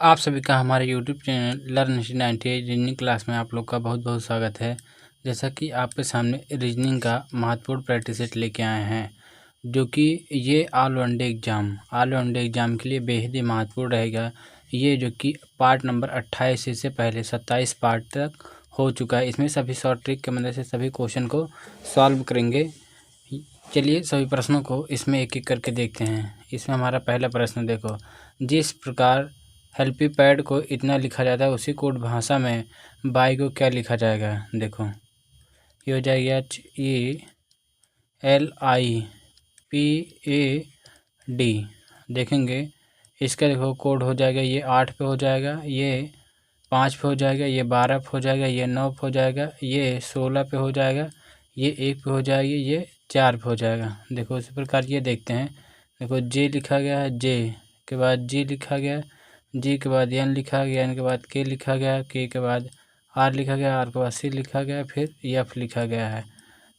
आप सभी का हमारे YouTube channel learn 98 reasoning class में आप लोग का बहुत बहुत स्वागत है। जैसा कि आपके सामने रीजनिंग का महत्वपूर्ण प्रैक्टिस सेट लेके आए हैं, जो कि ये ऑल वनडे एग्ज़ाम के लिए बेहद ही महत्वपूर्ण रहेगा। ये जो कि पार्ट नंबर 28 से पहले 27 पार्ट तक हो चुका है। इसमें सभी शॉर्ट ट्रिक की मदद से सभी क्वेश्चन को सॉल्व करेंगे। चलिए सभी प्रश्नों को इसमें एक एक करके देखते हैं। इसमें हमारा पहला प्रश्न देखो, जिस प्रकार हेल्पीपैड को इतना लिखा जाता है उसी कोड भाषा में बाई को क्या लिखा जाएगा। देखो ये हो जाएगा HELIPAD। देखेंगे इसका देखो कोड हो जाएगा, ये 8 पे हो जाएगा, ये 5 पे हो जाएगा, ये 12 पे हो जाएगा, ये 9 पे हो जाएगा, ये 16 पे हो जाएगा, ये 1 पे हो जाएगी, ये 4 पे हो जाएगा। देखो इसी प्रकार ये देखते हैं। देखो जे लिखा गया है, जे के बाद जी लिखा गया, जी के बाद एन लिखा गया, एन के बाद के लिखा गया, के बाद आर लिखा गया, आर के बाद सी लिखा गया, फिर एफ लिखा गया है।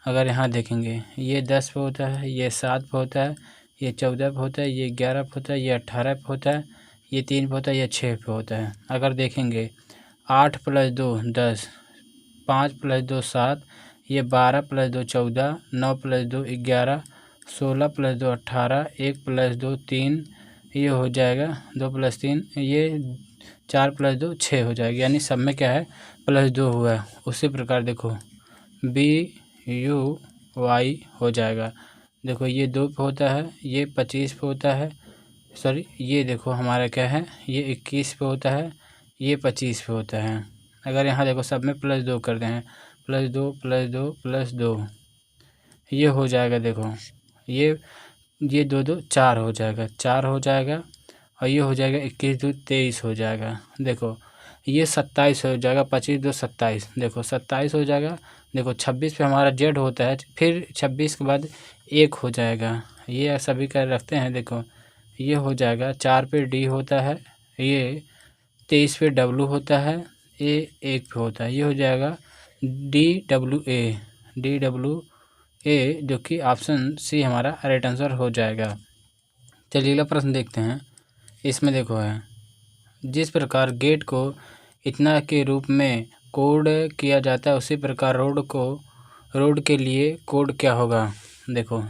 अगर यहाँ देखेंगे ये 10 पे होता है, ये 7 पे होता है, ये 14 पे होता है, ये 11 पे होता है, ये 18 पे होता है, ये 3 पे होता है, ये 6 पे होता है। अगर देखेंगे 8 + 2 10, 5 + 2 7, ये 12 + 2 14, 9 + 2 11, 16 + 2 18, 1 + 2 3, ये हो जाएगा 2 + 3, ये 4 + 2 6 हो जाएगा। यानी सब में क्या है +2 हुआ है। उसी प्रकार देखो BUY हो जाएगा। देखो ये 2 पे होता है, ये 25 पे होता है, सॉरी ये देखो हमारा क्या है, ये 21 पे होता है, ये 25 पे होता है। अगर यहाँ देखो सब में +2 कर दें, +2 +2 +2, ये हो जाएगा। देखो ये 2 2 4 हो जाएगा, 4 हो जाएगा, और ये हो जाएगा 21 2 23 हो जाएगा। देखो ये 27 हो जाएगा, 25 2 27, देखो 27 हो जाएगा। देखो 26 पे हमारा जेड होता है, फिर 26 के बाद 1 हो जाएगा, ये सभी का रखते हैं। देखो ये हो जाएगा, 4 पे डी होता है, ये 23 पे डब्लू होता है, ये 1 पे होता है, ये हो जाएगा DWA, जो कि ऑप्शन सी हमारा राइट आंसर हो जाएगा। चलिए अगला प्रश्न देखते हैं। इसमें देखो है, जिस प्रकार गेट को इतना के रूप में कोड किया जाता है उसी प्रकार रोड के लिए कोड क्या होगा। देखो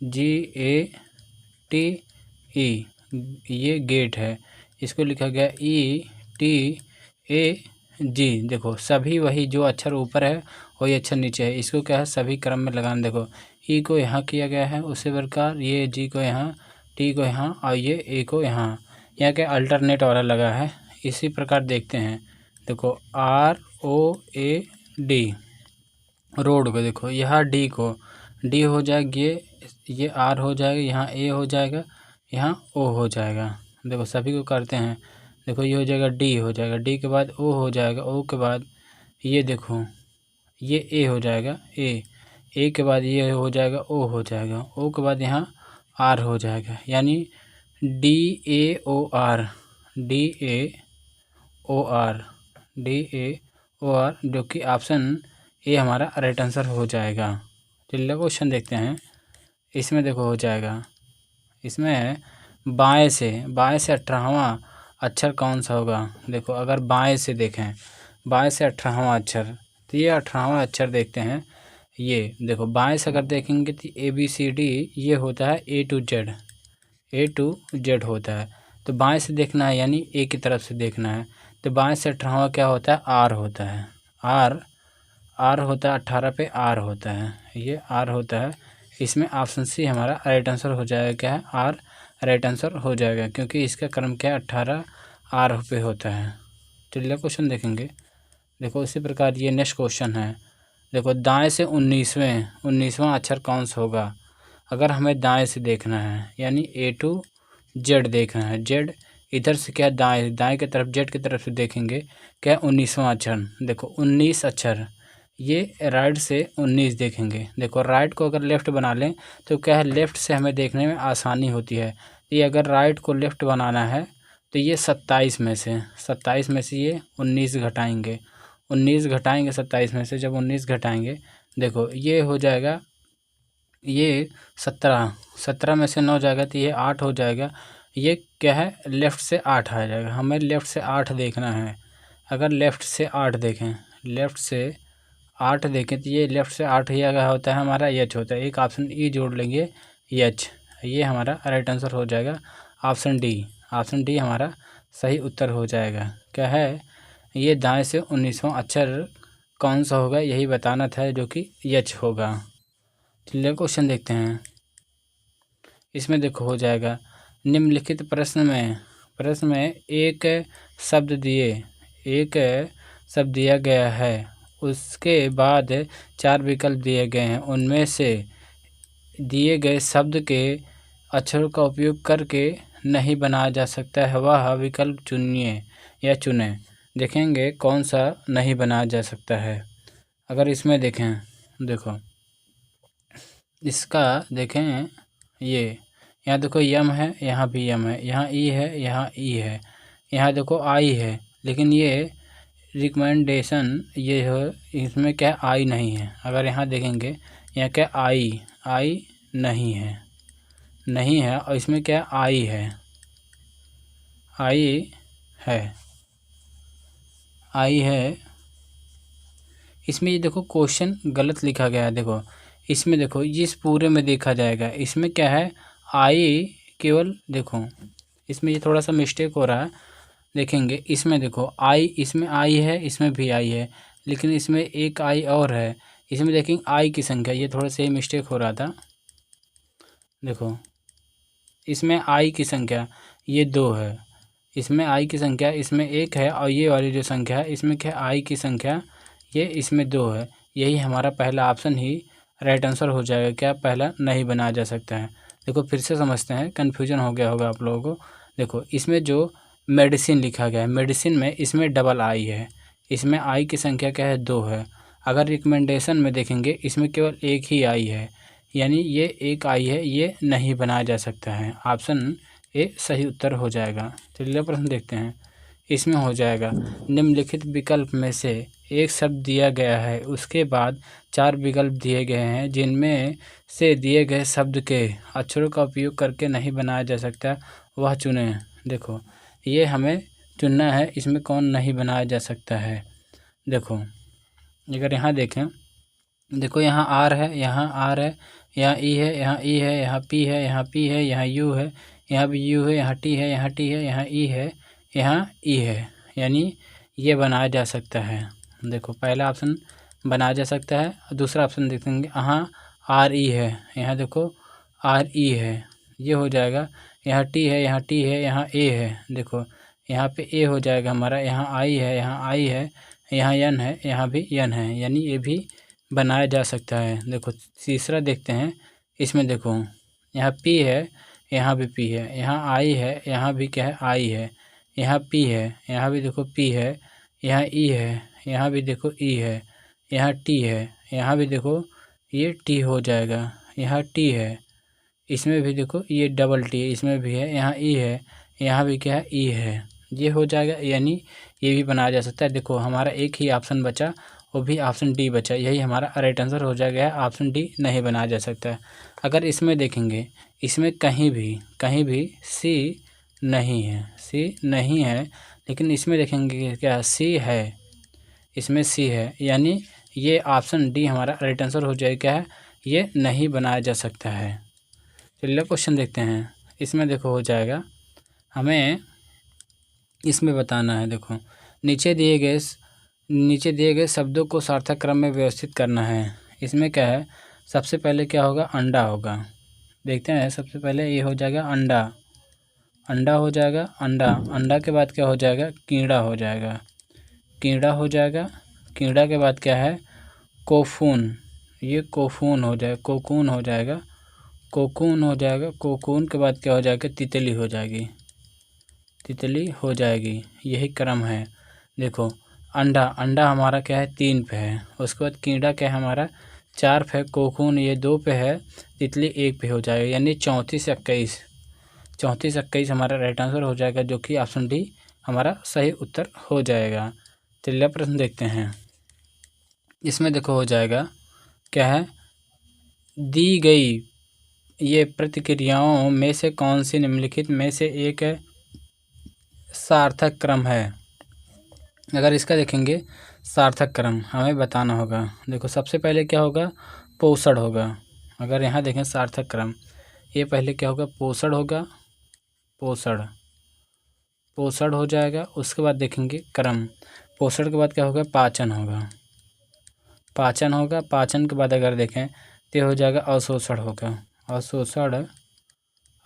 GATE, ये गेट है, इसको लिखा गया ETAG। देखो सभी वही जो अक्षर ऊपर है वही अक्षर नीचे है, इसको क्या है सभी क्रम में लगाना। देखो ई को यहाँ किया गया है, उसी प्रकार ये जी को यहाँ, टी को यहाँ, और ये ए को यहाँ क्या अल्टरनेट वाला लगा है। इसी प्रकार देखते हैं। देखो ROAD रोड को, देखो यहाँ डी को डी हो जाएगा, ये आर हो जाएगा, यहाँ ए हो जाएगा, यहाँ ओ हो जाएगा। देखो सभी को करते हैं। देखो ये हो जाएगा डी हो जाएगा, डी के बाद ओ हो जाएगा, ओ के बाद ये देखो ये ए हो जाएगा, ए के बाद ये हो जाएगा, ओ हो जाएगा, ओ के बाद यहाँ आर हो जाएगा। यानी DAOR जो कि ऑप्शन ए हमारा राइट आंसर हो जाएगा। चलिए क्वेश्चन देखते हैं। इसमें देखो हो जाएगा, इसमें बाएं से 18वां अक्षर कौन सा होगा। देखो अगर बाएं से देखें, बाएं से 18वां अक्षर, तो ये 18वां अक्षर देखते हैं। ये देखो बाएं से अगर देखेंगे तो ABCD ये होता है A to Z होता है। तो बाएं से देखना है, यानी ए की तरफ से देखना है। तो बाएं से 18वां क्या होता है, आर होता है, आर होता है, 18 पे आर होता है, ये आर होता है। इसमें ऑप्शन सी हमारा राइट आंसर हो जाएगा। क्या है, आर राइट आंसर हो जाएगा, क्योंकि इसका क्रम क्या है 18 आर पे होता है। चलिए क्वेश्चन देखेंगे। देखो इसी प्रकार ये नेक्स्ट क्वेश्चन है। देखो दाएं से 19वां अक्षर कौन सा होगा। अगर हमें दाएं से देखना है, यानी A to Z देखना है, Z इधर से क्या दाएं की तरफ, Z की तरफ से देखेंगे क्या 19वां अक्षर। देखो 19 अक्षर, ये राइट से 19 देखेंगे। देखो राइट को अगर लेफ़्ट बना लें तो क्या है, लेफ़्ट से हमें देखने में आसानी होती है। ये अगर राइट को लेफ़्ट बनाना है तो ये 27 में से ये 19 घटाएंगे, 27 में से। जब 19 घटाएंगे, देखो ये हो जाएगा, ये 17 में से 9 जाएगा तो ये 8 हो जाएगा, ये क्या है, लेफ़्ट से 8 आ जाएगा। हमें लेफ़्ट से 8 देखना है। अगर लेफ़्ट से 8 देखें, लेफ़्ट से 8 देखें तो ये लेफ़्ट से 8 ये क्या होता है, हमारा एच होता है। एक ऑप्शन ई जोड़ लेंगे, एच। ये हमारा राइट आंसर हो जाएगा ऑप्शन डी। ऑप्शन डी हमारा सही उत्तर हो जाएगा। क्या है, ये दाएं से 19वां अक्षर कौन सा होगा, यही बताना था, जो कि एच होगा। चलिए क्वेश्चन देखते हैं। इसमें देखो हो जाएगा, निम्नलिखित प्रश्न में एक शब्द दिया गया है, उसके बाद 4 विकल्प दिए गए हैं। उनमें से दिए गए शब्द के अक्षरों का उपयोग करके नहीं बनाया जा सकता है, वह विकल्प चुनिए या चुनें। देखेंगे कौन सा नहीं बनाया जा सकता है। अगर इसमें देखें, देखो इसका देखें, ये यहाँ देखो यम है, यहाँ भी यम है, यहाँ ई है, यहाँ ई है, यहाँ देखो आई है, लेकिन ये रिकमेंडेशन ये है, इसमें क्या आई नहीं है। अगर यहाँ देखेंगे, यहाँ क्या आई नहीं है, और इसमें क्या आई है, आई है। इसमें ये देखो क्वेश्चन गलत लिखा गया है। देखो इसमें देखो, इस पूरे में देखा जाएगा, इसमें क्या है, आई केवल, देखो इसमें ये थोड़ा सा मिस्टेक हो रहा है। देखेंगे इसमें देखो आई, इसमें आई है, इसमें भी आई है, लेकिन इसमें एक आई और है। इसमें देखेंगे आई की संख्या, ये थोड़ा सा मिस्टेक हो रहा था। देखो इसमें आई की संख्या ये 2 है, इसमें आई की संख्या इसमें 1 है, और ये वाली जो संख्या है इसमें क्या आई की संख्या ये इसमें 2 है। यही हमारा पहला ऑप्शन ही राइट आंसर हो जाएगा। क्या पहला नहीं बनाया जा सकता है। देखो फिर से समझते हैं, कन्फ्यूजन हो गया होगा आप लोगों को। देखो इसमें जो मेडिसिन लिखा गया है, मेडिसिन में इसमें डबल आई है, इसमें आई की संख्या क्या है, 2 है। अगर रिकमेंडेशन में देखेंगे, इसमें केवल एक ही आई है, यानी ये एक आई है, ये नहीं बनाया जा सकता है। ऑप्शन ए सही उत्तर हो जाएगा। चलिए प्रश्न देखते हैं। इसमें हो जाएगा, निम्नलिखित विकल्प में से एक शब्द दिया गया है, उसके बाद 4 विकल्प दिए गए हैं, जिनमें से दिए गए शब्द के अक्षरों का उपयोग करके नहीं बनाया जा सकता, वह चुनें। देखो ये हमें चुनना है, इसमें कौन नहीं बनाया जा सकता है। देखो अगर यहाँ देखें, देखो यहाँ आर है, यहाँ आर है, यहाँ ई है, यहाँ ई है, यहाँ पी है, यहाँ पी है, यहाँ यू है, यहाँ भी यू है, यहाँ टी है, यहाँ टी है, यहाँ ई है, यहाँ ई है, यानी ये बनाया जा सकता है। देखो पहला ऑप्शन बनाया जा सकता है। दूसरा ऑप्शन देखेंगे, यहाँ आर ई है, यहाँ देखो आर ई है, ये हो जाएगा। यहाँ टी है, यहाँ टी है, यहाँ ए है, देखो यहाँ पे ए हो जाएगा हमारा। यहाँ आई है, यहाँ आई है, यहाँ एन है, यहाँ भी एन है, यानी ये भी बनाया जा सकता है। देखो तीसरा देखते हैं। इसमें देखो यहाँ पी है, यहाँ भी पी है, यहाँ आई है, यहाँ भी क्या है, आई है, यहाँ पी है, यहाँ भी देखो पी है, यहाँ ई है, यहाँ भी देखो ई है, यहाँ टी है, यहाँ भी देखो ये टी हो जाएगा, यहाँ टी है, इसमें भी देखो ये डबल टी है, इसमें भी है, यहाँ ई है, यहाँ भी क्या है, ई है, ये हो जाएगा, यानी ये भी बनाया जा सकता है। देखो हमारा एक ही ऑप्शन बचा, वो भी ऑप्शन डी बचा, यही हमारा राइट आंसर हो जाएगा। ऑप्शन डी नहीं बनाया जा सकता है। अगर इसमें देखेंगे, इसमें कहीं भी सी नहीं है, सी नहीं है, लेकिन इसमें देखेंगे क्या सी है, इसमें सी है, यानी ये ऑप्शन डी हमारा राइट आंसर हो जाएगा। क्या है, ये नहीं बनाया जा सकता है। चलिए क्वेश्चन देखते हैं। इसमें देखो हो जाएगा, हमें इसमें बताना है। देखो नीचे दिए गए शब्दों को सार्थक क्रम में व्यवस्थित करना है। इसमें क्या है, सबसे पहले क्या होगा, अंडा होगा। देखते हैं, सबसे पहले ये हो जाएगा अंडा हो जाएगा, अंडा के बाद क्या हो जाएगा, कीड़ा हो जाएगा, कीड़ा के बाद क्या है, कोकून, ये कोकून हो जाएगा, कोकून के बाद क्या हो जाएगा, तितली हो जाएगी, यही क्रम है। देखो अंडा हमारा क्या है, 3 पे है, उसके बाद कीड़ा क्या है हमारा 4 पे है, कोकून ये 2 पे है, तितली 1 पे हो जाएगा, यानी 34 से 21 हमारा राइट आंसर हो जाएगा, जो कि ऑप्शन डी हमारा सही उत्तर हो जाएगा। चलिए प्रश्न देखते हैं। इसमें देखो हो जाएगा, क्या है, दी गई ये प्रतिक्रियाओं में से कौन सी निम्नलिखित में से एक सार्थक क्रम है। अगर इसका देखेंगे सार्थक क्रम हमें बताना होगा। देखो सबसे पहले क्या होगा, पोषण होगा। अगर यहाँ देखें सार्थक क्रम, ये पहले क्या होगा, पोषण होगा, पोषण पोषण हो जाएगा। उसके बाद देखेंगे क्रम, पोषण के बाद क्या होगा, पाचन होगा, पाचन होगा। पाचन के बाद अगर देखें तो हो जाएगा अवशोषण होगा,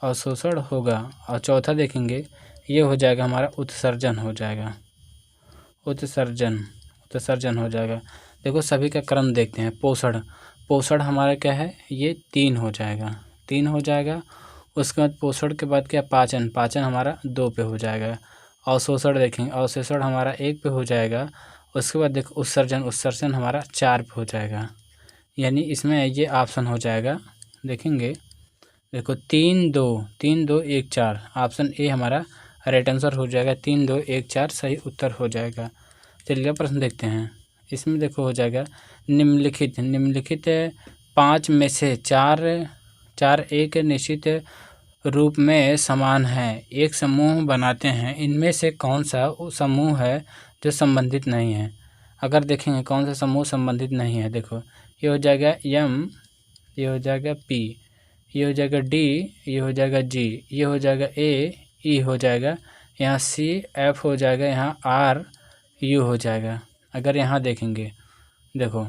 अवशोषण होगा। और चौथा देखेंगे ये हो जाएगा हमारा उत्सर्जन हो जाएगा, उत्सर्जन हो जाएगा। देखो सभी का क्रम देखते हैं। पोषण हमारा क्या है, ये 3 हो जाएगा। उसके बाद पोषण के बाद क्या, पाचन हमारा 2 पे हो जाएगा। अवशोषण देखेंगे, अवशोषण हमारा 1 पे हो जाएगा। उसके बाद देखो उत्सर्जन हमारा 4 पे हो जाएगा। यानी इसमें ये ऑप्शन हो जाएगा, देखेंगे देखो 3 2 1 4, ऑप्शन ए हमारा राइट आंसर हो जाएगा। 3 2 1 4 सही उत्तर हो जाएगा। चलिए प्रश्न देखते हैं। इसमें देखो हो जाएगा निम्नलिखित 5 में से चार एक निश्चित रूप में समान है, एक समूह बनाते हैं। इनमें से कौन सा समूह है जो संबंधित नहीं है। अगर देखेंगे कौन सा समूह संबंधित नहीं है, देखो ये हो जाएगा M, ये हो जाएगा P, ये हो जाएगा D, ये हो जाएगा G, ये हो जाएगा A, E हो जाएगा, यहाँ C F हो जाएगा, यहाँ R U हो जाएगा। अगर यहाँ देखेंगे देखो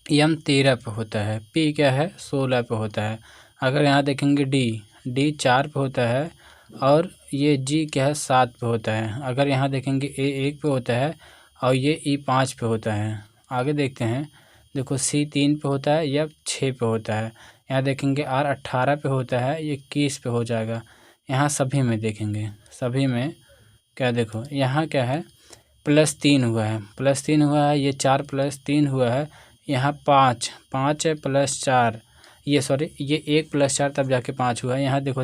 M 13 पे होता है, P क्या है 16 पे होता है। अगर यहाँ देखेंगे D 4 पे होता है और ये G क्या है 7 पे होता है। अगर यहाँ देखेंगे A 1 पे होता है और ये E 5 पे होता है। आगे देखते हैं, देखो C 3 पे होता है, या 6 पे होता है। यहाँ देखेंगे R 18 पे होता है, ये 21 पे हो जाएगा। यहाँ सभी में देखेंगे, सभी में क्या, देखो यहाँ क्या है +3 हुआ है, ये 4 + 3 हुआ है। यहाँ 5 + 4, ये 1 + 4 तब जाके 5 हुआ है। यहाँ देखो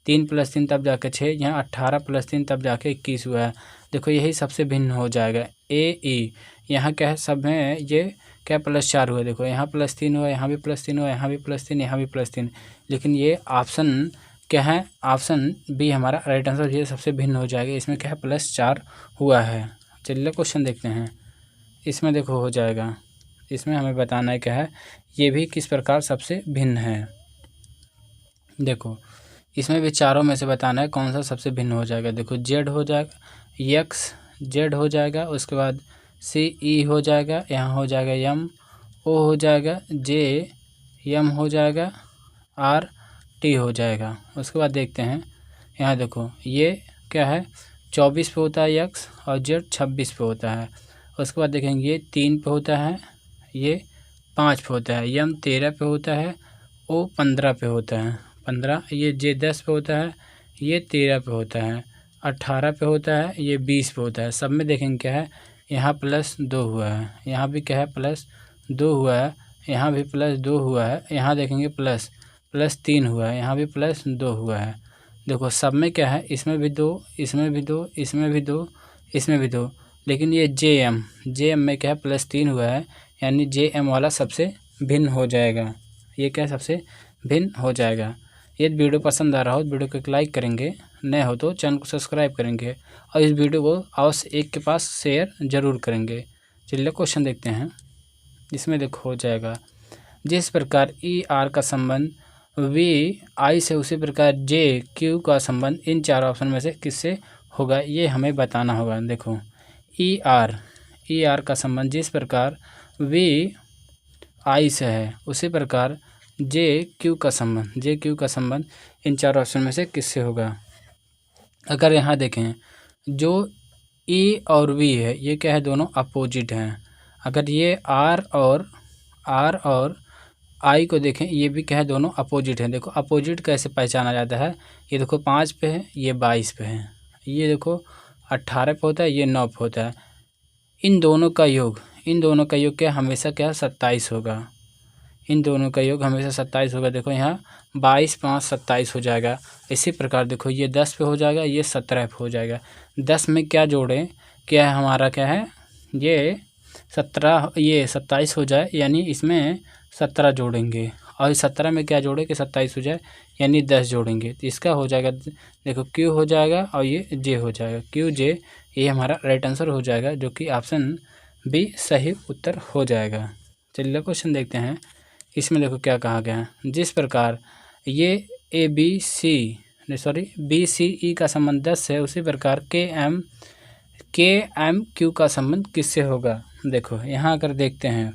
3 + 3 तब जाके 6, यहाँ 18 + 3 तब जाके 21 हुआ है। देखो यही सबसे भिन्न हो जाएगा। AE यहाँ क्या है, सब में ये क्या +4 हुआ है। देखो यहाँ +3 हुआ, यहाँ भी +3 हुआ, यहाँ भी +3, यहाँ भी +3। लेकिन ये ऑप्शन क्या है, ऑप्शन बी हमारा राइट आंसर, ये सबसे भिन्न हो जाएगा। इसमें क्या है +4 हुआ है। चलिए क्वेश्चन देखते हैं। इसमें देखो हो जाएगा, इसमें हमें बताना है क्या है, ये भी किस प्रकार सबसे भिन्न है। देखो इसमें भी चारों में से बताना है कौन सा सबसे भिन्न हो जाएगा। देखो Z हो जाएगा, X Z हो जाएगा, उसके बाद CE हो जाएगा, यहाँ हो जाएगा M, O हो जाएगा, J M हो जाएगा, R T हो जाएगा। उसके बाद देखते हैं, यहाँ देखो ये क्या है 24 पे होता है X और Z 26 पे होता है। उसके बाद देखेंगे ये 3 पे होता है, ये 5 पे होता है, M 13 पे होता है, O 15 पे होता है, 15, ये J 10 पे होता है, ये 13 पे होता है, 18 पे होता है, ये 20 पे होता है। सब में देखेंगे क्या है, यहाँ +2 हुआ है, यहाँ भी क्या है +2 हुआ है, यहाँ भी +2 हुआ है, यहाँ देखेंगे +3 हुआ है, यहाँ भी +2 हुआ है। देखो सब में क्या है, इसमें भी 2, इसमें भी 2, इसमें भी 2, इसमें भी 2। लेकिन ये JM में क्या है +3 हुआ है, यानी JM वाला सबसे भिन्न हो जाएगा। ये क्या सबसे भिन्न हो जाएगा। यदि वीडियो पसंद आ रहा हो तो वीडियो को एक लाइक करेंगे, नए हो तो चैनल को सब्सक्राइब करेंगे और इस वीडियो को अवश्य एक के पास शेयर जरूर करेंगे। चलिए क्वेश्चन देखते हैं। इसमें देखो हो जाएगा, जिस प्रकार ER का संबंध VI से उसी प्रकार JQ का संबंध इन चार ऑप्शन में से किससे होगा, ये हमें बताना होगा। देखो ER का संबंध जिस प्रकार VI से है उसी प्रकार JQ का संबंध इन चार ऑप्शन में से किससे होगा। अगर यहाँ देखें जो E और V है ये क्या है, दोनों अपोजिट हैं। अगर ये R और I को देखें, ये भी क्या है, दोनों अपोजिट हैं। देखो अपोजिट कैसे पहचाना जाता है, ये देखो 5 पे है, ये 22 पे है, ये देखो 18 पे होता है, ये 9 पे होता है। इन दोनों का योग क्या हमेशा क्या 27 होगा। इन दोनों का योग हमेशा 27 होगा। देखो यहाँ 22 5 27 हो जाएगा। इसी प्रकार देखो ये 10 पे हो जाएगा, ये 17 पे हो जाएगा। 10 में क्या जोड़ें, क्या है हमारा, क्या है ये 17, ये 27 हो जाए, यानी इसमें 17 जोड़ेंगे और 17 में क्या जोड़े कि 27 हो जाए, यानी 10 जोड़ेंगे तो इसका हो जाएगा, देखो क्यू हो जाएगा और ये जे हो जाएगा, क्यू जे, ये हमारा राइट आंसर हो जाएगा, जो कि ऑप्शन बी सही उत्तर हो जाएगा। चलिए क्वेश्चन देखते हैं। इसमें देखो क्या कहा गया है, जिस प्रकार ये बी सी ई का संबंध 10 है, उसी प्रकार के एम क्यू का संबंध किससे होगा। देखो यहाँ अगर देखते हैं,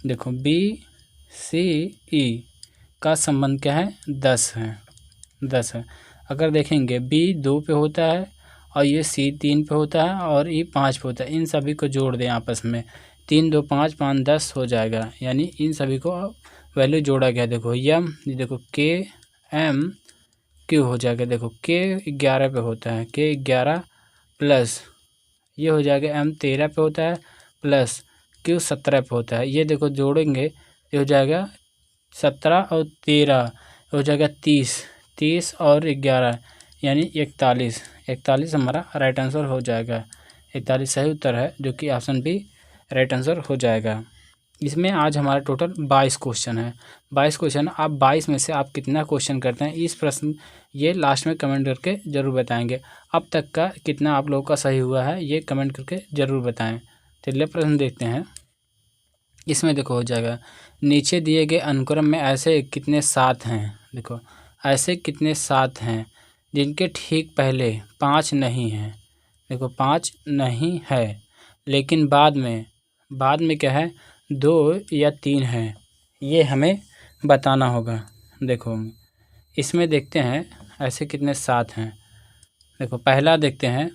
देखो बी सी ई का संबंध क्या है, 10 है। अगर देखेंगे बी 2 पे होता है और ये सी 3 पे होता है और ई 5 पे होता है, इन सभी को जोड़ दें आपस में, 3 2 5 5 10 हो जाएगा, यानी इन सभी को वैल्यू जोड़ा गया। देखो यम, देखो के एम क्यू हो जाएगा, देखो के 11 पे होता है, के 11 प्लस ये हो जाएगा एम 13 पे होता है प्लस क्यू 17 पे होता है। ये देखो जोड़ेंगे, ये हो जाएगा 17 और 13 हो जाएगा 30 और 11 यानी 41 हमारा राइट आंसर हो जाएगा। 41 सही उत्तर है, जो कि ऑप्शन बी राइट आंसर हो जाएगा। इसमें आज हमारा टोटल 22 क्वेश्चन है। 22 क्वेश्चन, आप 22 में से आप कितना क्वेश्चन करते हैं, इस प्रश्न ये लास्ट में कमेंट करके ज़रूर बताएंगे। अब तक का कितना आप लोगों का सही हुआ है, ये कमेंट करके ज़रूर बताएं। चलिए प्रश्न देखते हैं। इसमें देखो हो जाएगा, नीचे दिए गए अनुक्रम में ऐसे कितने 7 हैं। देखो ऐसे कितने 7 हैं जिनके ठीक पहले 5 नहीं हैं। देखो 5 नहीं है, लेकिन बाद में क्या है, 2 या 3 है, ये हमें बताना होगा। देखो इसमें देखते हैं ऐसे कितने 7 हैं। देखो पहला देखते हैं,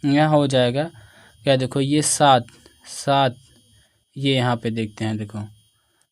यहाँ हो जाएगा क्या, देखो ये 7 ये यहाँ पे देखते हैं, देखो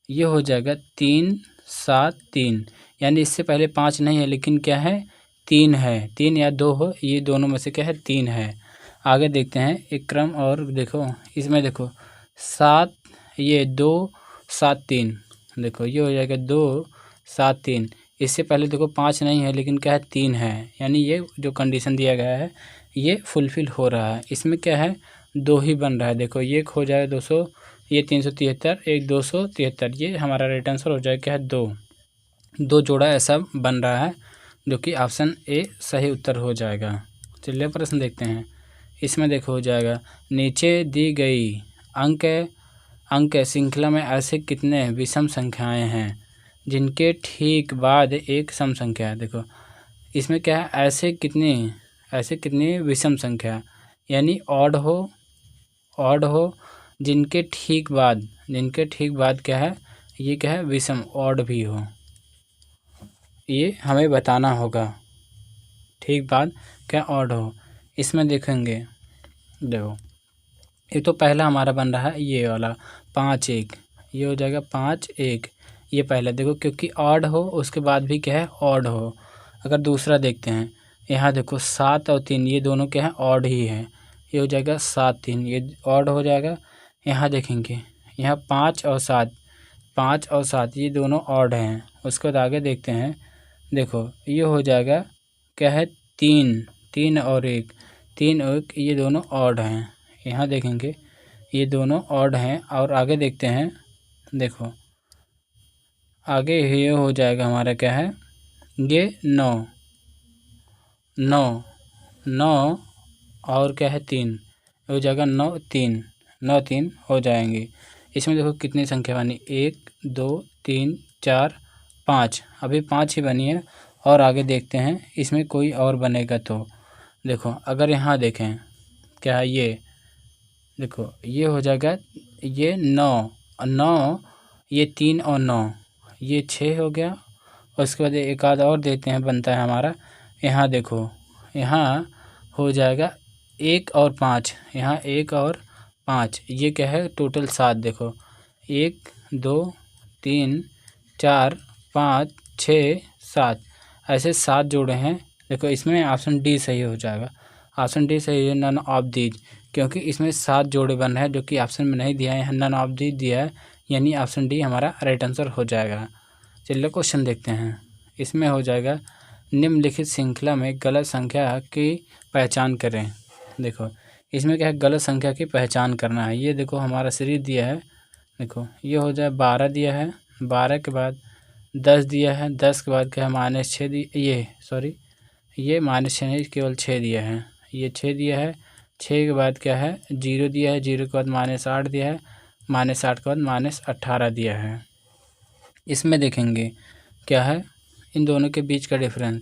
ये हो जाएगा 3 7 3, यानी इससे पहले 5 नहीं है, लेकिन क्या है 3 है, 3 या 2 हो, ये दोनों में से क्या है 3 है। आगे देखते हैं एक क्रम, और देखो इसमें देखो 7 ये 2 7 3, देखो ये हो जाएगा 2 7 3, इससे पहले देखो 5 नहीं है, लेकिन क्या है 3 है, यानी ये जो कंडीशन दिया गया है ये फुलफ़िल हो रहा है। इसमें क्या है 2 ही बन रहा है। देखो ये हो जाएगा 200, ये 373, एक 273, ये हमारा राइट आंसर हो जाएगा क्या है 2 जोड़ा ऐसा बन रहा है, जो कि ऑप्शन ए सही उत्तर हो जाएगा। चलिए प्रश्न देखते हैं। इसमें देखो हो जाएगा, नीचे दी गई अंक श्रृंखला में ऐसे कितने विषम संख्याएं हैं जिनके ठीक बाद एक सम संख्या है। देखो इसमें क्या है, ऐसे कितनी विषम संख्या, यानी ऑड हो जिनके ठीक बाद क्या है, ये क्या है विषम, ऑड भी हो, ये हमें बताना होगा। ठीक बाद क्या ऑड हो, इसमें देखेंगे, देखो एक तो पहला हमारा बन रहा है ये वाला 5 1, ये हो जाएगा 5 1, ये पहला देखो, क्योंकि ऑड हो उसके बाद भी क्या है ऑड हो। अगर दूसरा देखते हैं, यहाँ देखो 7 और 3 ये दोनों क्या है ऑड ही है, ये हो जाएगा 7 3, ये ऑड हो जाएगा। यहाँ देखेंगे, यहाँ 5 और 7 ये दोनों ऑड हैं। उसके बाद आगे देखते हैं, देखो ये हो जाएगा क्या है 3 और 1 ये दोनों ऑड हैं। यहाँ देखेंगे ये दोनों ऑड हैं। और आगे देखते हैं, देखो आगे ये हो जाएगा हमारा क्या है, ये 9 और क्या है 3, हो जाएगा 9 3 हो जाएंगे। इसमें देखो कितनी संख्या बनी, 1 2 3 4 5, अभी 5 ही बनी है। और आगे देखते हैं इसमें कोई और बनेगा तो देखो, अगर यहाँ देखें क्या है, ये देखो ये हो जाएगा, ये 9 ये 3 और 9 ये 6 हो गया। उसके बाद एक आध और देते हैं, बनता है हमारा, यहाँ देखो यहाँ हो जाएगा 1 और 5, यहाँ 1 और 5 ये क्या है टोटल 7। देखो 1 2 3 4 5 6 7 ऐसे 7 जोड़े हैं। देखो इसमें ऑप्शन डी सही हो जाएगा, ऑप्शन डी सही है, नन ऑफ दीज, क्योंकि इसमें 7 जोड़े बन रहे हैं जो कि ऑप्शन में नहीं दिया है, नन ऑफ दीज दिया है, यानी ऑप्शन डी हमारा राइट आंसर हो जाएगा। चलिए क्वेश्चन देखते हैं। इसमें हो जाएगा, निम्नलिखित श्रृंखला में गलत संख्या की पहचान करें। देखो इसमें क्या है, गलत संख्या की पहचान करना है। ये देखो हमारा सीरीज दिया है, देखो ये हो जाए 12 दिया है, 12 के बाद 10 दिया है, 10 के बाद क्या है -6 ये -6 नहीं केवल 6 दिया है, ये 6 दिया है। 6 के बाद क्या है 0 दिया है, 0 के बाद -8 दिया है, -8 के बाद -18 दिया है। इसमें देखेंगे क्या है इन दोनों के बीच का डिफरेंस,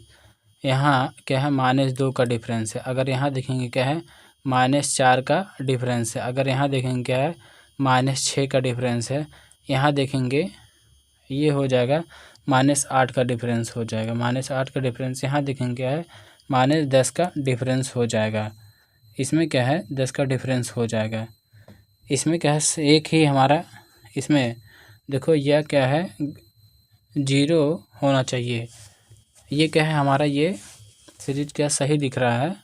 यहाँ क्या है -2 का डिफरेंस है। अगर यहाँ देखेंगे क्या है -4 का डिफरेंस है। अगर यहाँ देखेंगे क्या है -6 का डिफरेंस है। यहाँ देखेंगे ये हो जाएगा -8 का डिफरेंस हो जाएगा। -8 का डिफरेंस यहाँ देखेंगे क्या है -10 का डिफरेंस हो जाएगा। इसमें क्या है 10 का डिफरेंस हो जाएगा। इसमें क्या है एक ही हमारा, इसमें देखो यह क्या है 0 होना चाहिए। ये क्या है हमारा, ये सीरीज क्या सही दिख रहा है,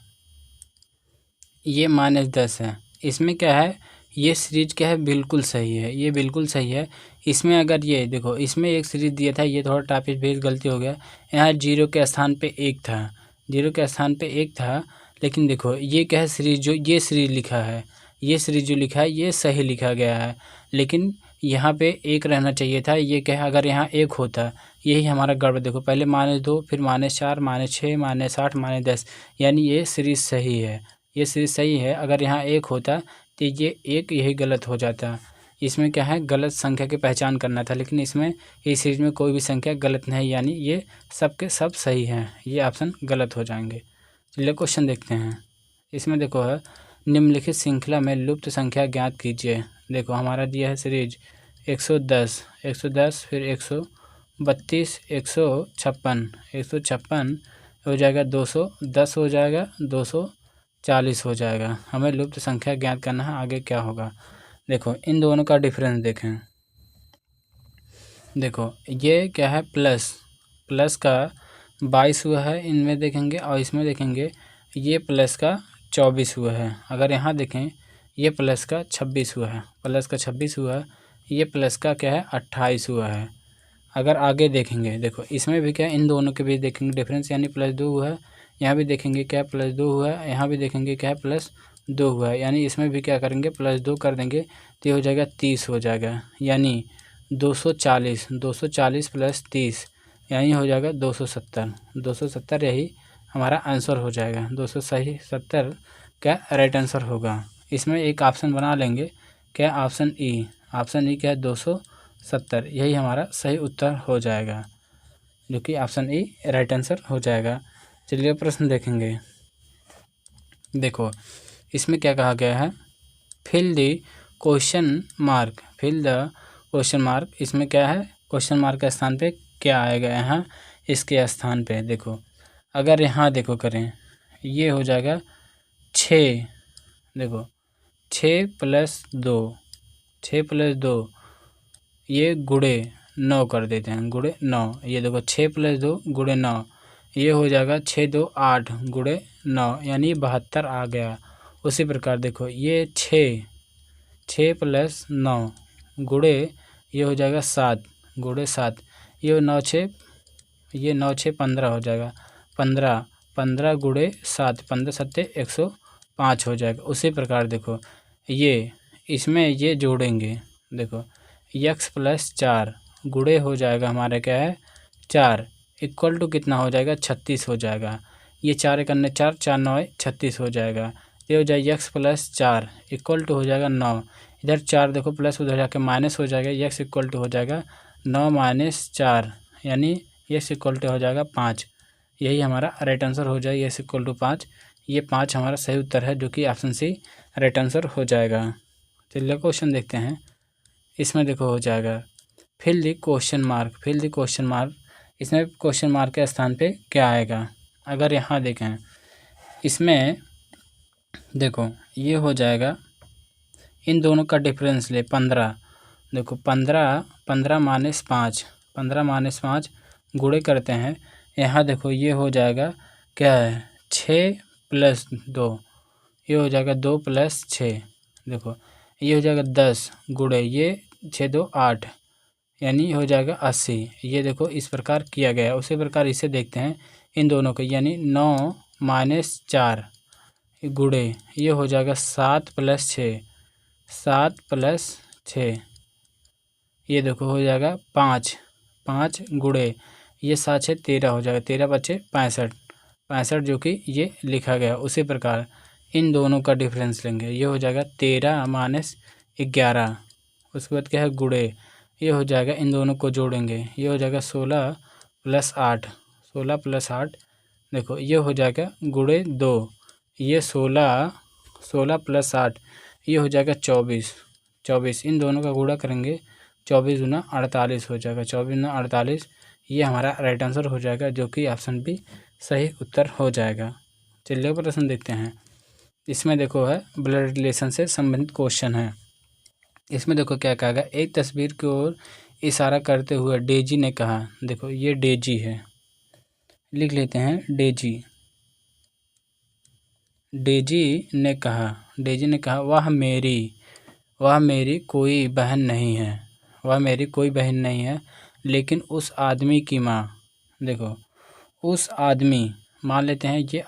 ये -10 है। इसमें क्या है ये सीरीज क्या है बिल्कुल सही है, ये बिल्कुल सही है। इसमें अगर ये देखो इसमें एक सीरीज दिया था, ये थोड़ा टाइपिंग पेज गलती हो गया, यहाँ 0 के स्थान पे 1 था, 0 के स्थान पे 1 था। लेकिन देखो ये क्या है सीरीज, जो ये सीरीज लिखा है, ये सीरीज जो लिखा है ये सही लिखा गया है, लेकिन यहाँ पे 1 रहना चाहिए था। ये क्या है अगर यहाँ 1 होता, यही हमारा गड़बड़। देखो पहले -2 फिर -4 -6 -8 -10, यानी ये सीरीज सही है, ये सीरीज सही है। अगर यहाँ 1 होता तो ये 1 यही गलत हो जाता। इसमें क्या है गलत संख्या की पहचान करना था, लेकिन इसमें इस सीरीज में कोई भी संख्या गलत नहीं, यानी ये सब के सब सही हैं, ये ऑप्शन गलत हो जाएंगे। चलिए क्वेश्चन देखते हैं। इसमें देखो है निम्नलिखित श्रृंखला में लुप्त संख्या ज्ञात कीजिए। देखो हमारा दिया है सीरीज 110 फिर 132 156 हो जाएगा 210 हो जाएगा 240 हो जाएगा। हमें लुप्त संख्या ज्ञात करना है, आगे क्या होगा। देखो इन दोनों का डिफरेंस देखें, देखो ये क्या है प्लस का 22 हुआ है इनमें देखेंगे, और इसमें देखेंगे ये प्लस का 24 हुआ है। अगर यहाँ देखें ये प्लस का 26 हुआ है, प्लस का 26 हुआ है, ये प्लस का क्या है 28 हुआ है। अगर आगे देखेंगे देखो इसमें भी क्या इन दोनों के बीच देखेंगे डिफरेंस, यानी +2 हुआ है। यहाँ भी देखेंगे क्या +2 हुआ है, यहाँ भी देखेंगे क्या +2 हुआ है, यानी इसमें भी क्या करेंगे +2 कर देंगे तो ये हो जाएगा 30 हो जाएगा, यानी 240 प्लस 30 यानी हो जाएगा 270 यही हमारा आंसर हो जाएगा। 270 का राइट आंसर होगा। इसमें एक ऑप्शन बना लेंगे, क्या ऑप्शन ई क्या है 270, यही हमारा सही उत्तर हो जाएगा, जो कि ऑप्शन ई राइट आंसर हो जाएगा। चलिए प्रश्न देखेंगे। देखो इसमें क्या कहा गया है, फिल द क्वेश्चन मार्क। इसमें क्या है क्वेश्चन मार्क के स्थान पे क्या आएगा, यहाँ इसके स्थान पे देखो अगर यहाँ देखो करें ये हो जाएगा 6, देखो 6 + 2 ये गुणे 9 कर देते हैं, गुणे 9। ये देखो 6 + 2 गुणे 9, ये हो जाएगा 6 2 8 गुणे 9, यानी 72 आ गया। उसी प्रकार देखो ये 6 + 9 गुणे ये हो जाएगा 7 गुणे 7, ये 9 6 15 हो जाएगा, 15 गुणे 7, 15 7 105 हो जाएगा। उसी प्रकार देखो ये इसमें ये जोड़ेंगे, देखो x + 4 गुणे हो जाएगा हमारा क्या है 4 इक्वल टू कितना हो जाएगा 36 हो जाएगा। ये 4 1 4 4 9 36 हो जाएगा। ये हो जाएगा x + 4 इक्वल टू हो जाएगा 9, इधर 4 देखो प्लस उधर जाके माइनस हो जाएगा, x इक्वल टू हो जाएगा 9 - 4, यानी x इक्वल टू हो जाएगा 5। यही हमारा राइट आंसर हो जाएगा, x इक्वल टू 5। ये 5 हमारा सही उत्तर है, जो कि ऑप्शन सी राइट आंसर हो जाएगा। चलिए क्वेश्चन देखते हैं। इसमें देखो हो जाएगा फिल द क्वेश्चन मार्क। इसमें क्वेश्चन मार्क के स्थान पे क्या आएगा। अगर यहाँ देखें इसमें देखो ये हो जाएगा इन दोनों का डिफरेंस ले 15, देखो 15 - 5 गुणे करते हैं। यहाँ देखो ये हो जाएगा क्या है 6 + 2, ये हो जाएगा 2 + 6, देखो ये हो जाएगा 10 गुणे ये 6 2 8, यानी हो जाएगा 80। ये देखो इस प्रकार किया गया है। उसी प्रकार इसे देखते हैं इन दोनों को, यानी 9 - 4 गुणे ये हो जाएगा 7 + 6, ये देखो हो जाएगा 5 5 गुणे ये 7 6 13 हो जाएगा, 13 बचे 65, 65 जो कि ये लिखा गया। उसी प्रकार इन दोनों का डिफरेंस लेंगे, ये हो जाएगा 13 माइनस 11। उसके बाद क्या है गुणे, ये हो जाएगा, इन दोनों को जोड़ेंगे, ये हो जाएगा 16 प्लस 8, 16 प्लस 8 देखो ये हो जाएगा गुणे 2, ये 16 प्लस 8 ये हो जाएगा 24, इन दोनों का गुणा करेंगे, 24 गुना 48 हो जाएगा, 24 गुना 48 ये हमारा राइट आंसर हो जाएगा, जो कि ऑप्शन बी सही उत्तर हो जाएगा। चलिए प्रश्न देखते हैं। इसमें देखो है ब्लड रिलेशन से संबंधित क्वेश्चन है। इसमें देखो क्या कहा गया, एक तस्वीर की ओर इशारा करते हुए डेजी ने कहा, देखो ये डेजी है, लिख लेते हैं डेजी। डेजी ने कहा वह मेरी कोई बहन नहीं है, वह मेरी कोई बहन नहीं है, लेकिन उस आदमी की माँ, देखो उस आदमी, मान लेते हैं ये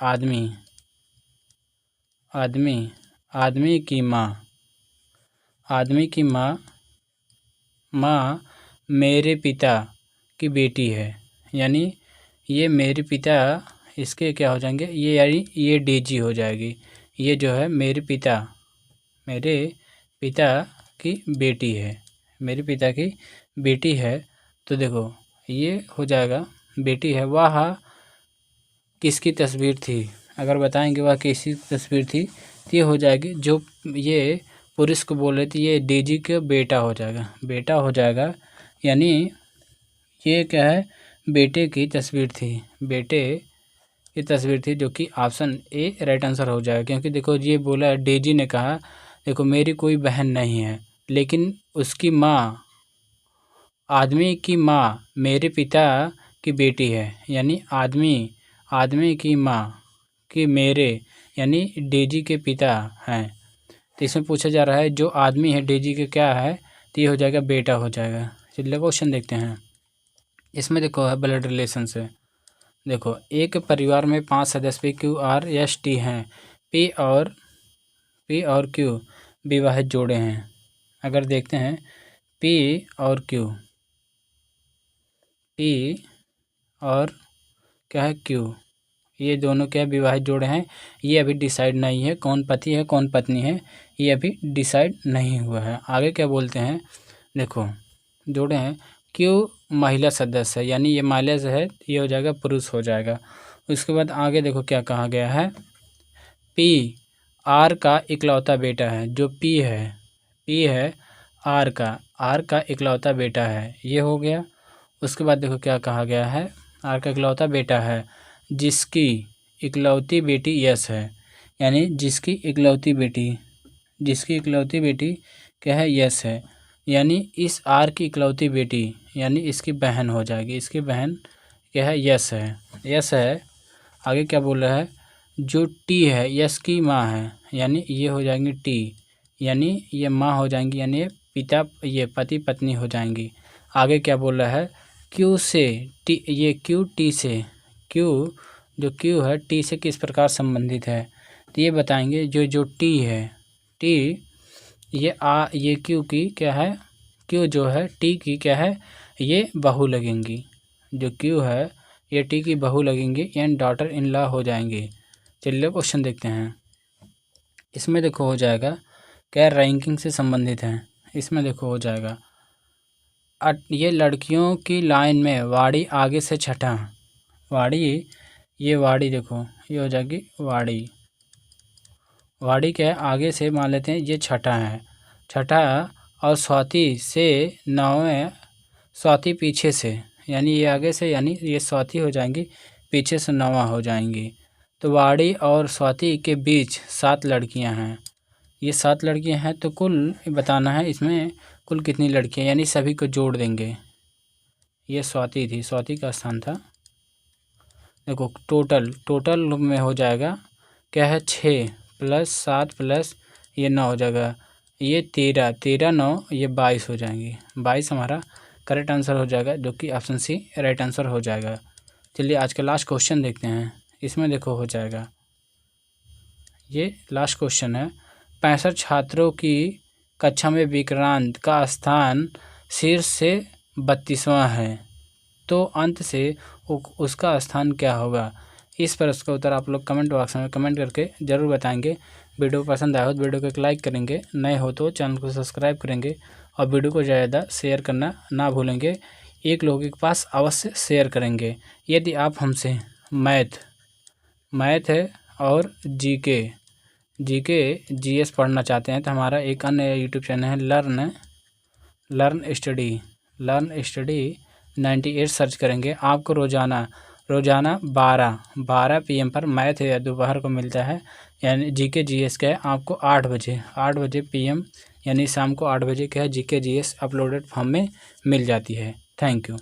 आदमी की माँ मेरे पिता की बेटी है, यानी ये मेरे पिता, इसके क्या हो जाएंगे ये, यानी ये डेजी हो जाएगी, ये जो है मेरे पिता की बेटी है, मेरे पिता की बेटी है। तो देखो ये हो जाएगा बेटी है, वह किसकी तस्वीर थी, अगर बताएंगे वह किसकी तस्वीर थी तो ये हो जाएगी, जो ये पुरुष को बोल रहे थे ये डेजी का बेटा हो जाएगा, यानी ये क्या है बेटे की तस्वीर थी, जो कि ऑप्शन ए राइट आंसर हो जाएगा। क्योंकि देखो ये बोला डेजी ने कहा, देखो मेरी कोई बहन नहीं है, लेकिन उसकी माँ, आदमी की माँ मेरे पिता की बेटी है, यानी आदमी की माँ कि मेरे, यानी डेजी के पिता हैं। तो इसमें पूछा जा रहा है जो आदमी है डेजी के क्या है, तो ये हो जाएगा बेटा हो जाएगा। चलिए क्वेश्चन देखते हैं। इसमें देखो है ब्लड रिलेशन से, देखो एक परिवार में 5 सदस्य क्यू आर एस टी हैं, पी और क्यू विवाहित जोड़े हैं। अगर देखते हैं पी और क्या है क्यू, ये दोनों क्या विवाहित जोड़े हैं, ये अभी डिसाइड नहीं है कौन पति है कौन पत्नी है, ये अभी डिसाइड नहीं हुआ है। आगे क्या बोलते हैं, देखो जोड़े हैं क्यू महिला सदस्य है, यानी ये महिला से है, ये हो जाएगा पुरुष हो जाएगा। उसके बाद आगे देखो क्या कहा गया है, पी आर का इकलौता बेटा है, जो पी है आर का इकलौता बेटा है, ये हो गया। उसके बाद देखो क्या कहा गया है, आर का इकलौता बेटा है जिसकी इकलौती बेटी यस है, यानी जिसकी इकलौती बेटी क्या है यस है, यानी इस आर की इकलौती बेटी, यानी इसकी बहन हो जाएगी, इसकी बहन क्या है यस है। आगे क्या बोल रहा है, जो टी है यस की माँ है, यानी ये हो जाएंगी टी, यानी ये माँ हो जाएंगी, यानी ये पति पत्नी हो जाएंगी। आगे क्या बोल रहा है, क्यू से टी, ये क्यू टी से, जो क्यू है टी से किस प्रकार संबंधित है, तो ये बताएंगे। जो टी है, ये क्यू की क्या है, क्यू जो है टी की क्या है, ये बहू लगेंगी, जो क्यू है ये टी की बहू लगेंगी, यानी डॉटर इन लॉ हो जाएंगी। चलिए क्वेश्चन देखते हैं। इसमें देखो हो जाएगा क्या रैंकिंग से संबंधित है। इसमें देखो हो जाएगा ये लड़कियों की लाइन में वाड़ी आगे से छठा, वाड़ी देखो ये हो जाएगी वाड़ी क्या है आगे से, मान लेते हैं ये छठा और स्वाति से 9वें, स्वाति पीछे से, यानी ये आगे से, यानी ये स्वाति हो जाएंगी, पीछे से 9वां हो जाएंगी। तो वाड़ी और स्वाति के बीच 7 लड़कियां हैं, ये 7 लड़कियां हैं, तो कुल बताना है इसमें कुल कितनी लड़कियां, यानी सभी को जोड़ देंगे। ये स्वाति थी, स्वाति का स्थान था। देखो टोटल में हो जाएगा क्या है 6 प्लस 7 प्लस ये 9 हो जाएगा, ये 13 9 ये 22 हो जाएंगी, 22 हमारा करेक्ट आंसर हो जाएगा, जो कि ऑप्शन सी राइट आंसर हो जाएगा। चलिए आज का लास्ट क्वेश्चन देखते हैं। इसमें देखो हो जाएगा, ये लास्ट क्वेश्चन है, 65 छात्रों की कक्षा में विक्रांत का स्थान शीर्ष से 32वां है, तो अंत से उसका स्थान क्या होगा। इस प्रश्न का उत्तर आप लोग कमेंट बॉक्स में कमेंट करके ज़रूर बताएंगे। वीडियो पसंद आया हो तो वीडियो को एक लाइक करेंगे, नए हो तो चैनल को सब्सक्राइब करेंगे और वीडियो को ज़्यादा शेयर करना ना भूलेंगे। एक लोगों के पास अवश्य शेयर करेंगे। यदि आप हमसे मैथ है और जीके जीएस पढ़ना चाहते हैं तो हमारा एक अन्य यूट्यूब चैनल है लर्न स्टडी 98 सर्च करेंगे। आपको रोज़ाना 12 PM पर मैथ या दोपहर को मिलता है, यानी जीके जीएस का है। आपको 8 बजे PM यानी शाम को 8 बजे क्या है जीके जीएस अपलोडेड फॉर्म में मिल जाती है। Thank you.